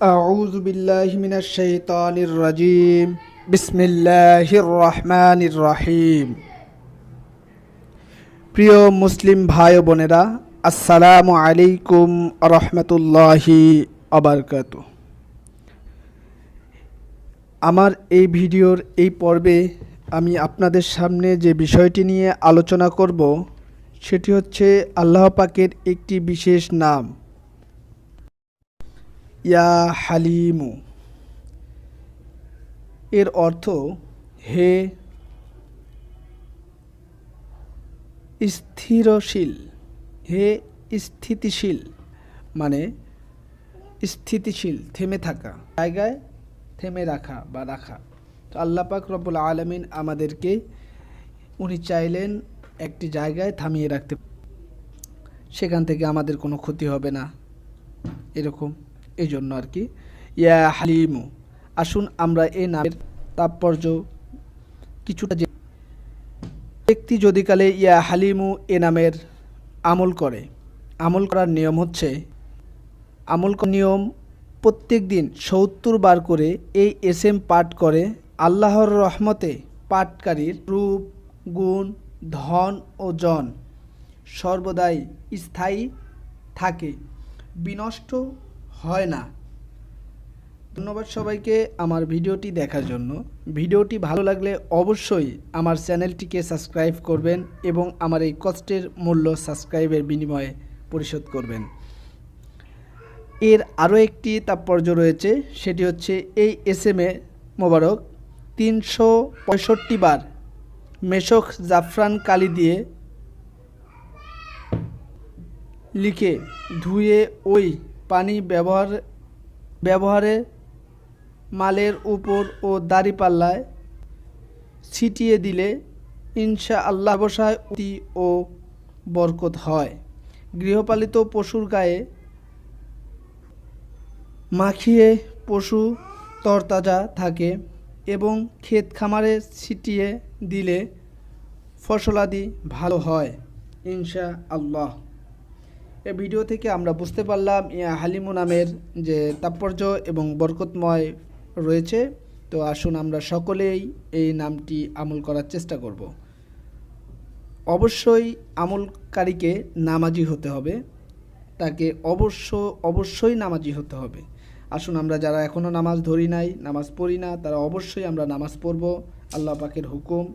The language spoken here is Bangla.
أعوذ بالله من الشيطان الرجيم بسم الله الرحمن الرحيم প্রিয় মুসলিম ভাই ও বোনেরা, আসসালামু আলাইকুম রহমতুল্লাহি আবরকাতু। আমার এই ভিডিওর এই পর্বে আমি আপনাদের সামনে যে বিষয়টি নিয়ে আলোচনা করব সেটি হচ্ছে আল্লাহ পাকের একটি বিশেষ নাম, ইয়া হালিমু। এর অর্থ হে স্থিরশীল, হে স্থিতিশীল, মানে স্থিতিশীল, থেমে থাকা, জায়গায় থেমে রাখা বা রাখা। তো আল্লাহ পাক রব্বুল আলামিন আমাদেরকে, উনি চাইলেন একটি জায়গায় থামিয়ে রাখতে, সেখান থেকে আমাদের কোনো ক্ষতি হবে না, এরকম, এই জন্য আর কি ইয়া হালিমু। আসুন আমরা এই নামের তাৎপর্য কিছুটা, যে ব্যক্তি যদি কালে ইয়া হালিমু এ নামের আমল করে, আমল করার নিয়ম হচ্ছে, নিয়ম প্রত্যেক দিন ৭০ বার করে এই এসএম পাঠ করে আল্লাহর রহমতে পাঠকারীর রূপ, গুণ, ধন ও জন সর্বদাই স্থায়ী থাকে, বিনষ্ট হয় না। ধন্যবাদ সবাইকে আমার ভিডিওটি দেখার জন্য। ভিডিওটি ভালো লাগলে অবশ্যই আমার চ্যানেলটিকে সাবস্ক্রাইব করবেন এবং আমার এই কষ্টের মূল্য সাবস্ক্রাইবের বিনিময়ে পরিশোধ করবেন। এর আরও একটি তাৎপর্য রয়েছে, সেটি হচ্ছে এই এসএমএ মোবারক ৩৬৫ বার মেশক জাফরান কালি দিয়ে লিখে ধুয়ে ওই পানি ব্যবহারে মালের উপর ও দাড়িপাল্লায় ছিটিয়ে দিলে ইনশাআল্লাহ ব্যবসায় উন্নতি ও বরকত হয়। গৃহপালিত পশুর গায়ে মাখিয়ে পশু তরতাজা থাকে এবং ক্ষেত খামারে ছিটিয়ে দিলে ফসলাদি ভালো হয় ইনশাআল্লাহ। এই ভিডিও থেকে আমরা বুঝতে পারলাম ইয়া হালিমু নামের যে তাৎপর্য এবং বরকতময় রয়েছে। তো আসুন আমরা সকলেই এই নামটি আমল করার চেষ্টা করব। অবশ্যই আমলকারীকে নামাজি হতে হবে, তাকে অবশ্যই নামাজি হতে হবে। আসুন আমরা যারা এখনও নামাজ ধরি নাই, নামাজ পড়ি না, তারা অবশ্যই আমরা নামাজ পড়ব। আল্লাহ পাকের হুকুম,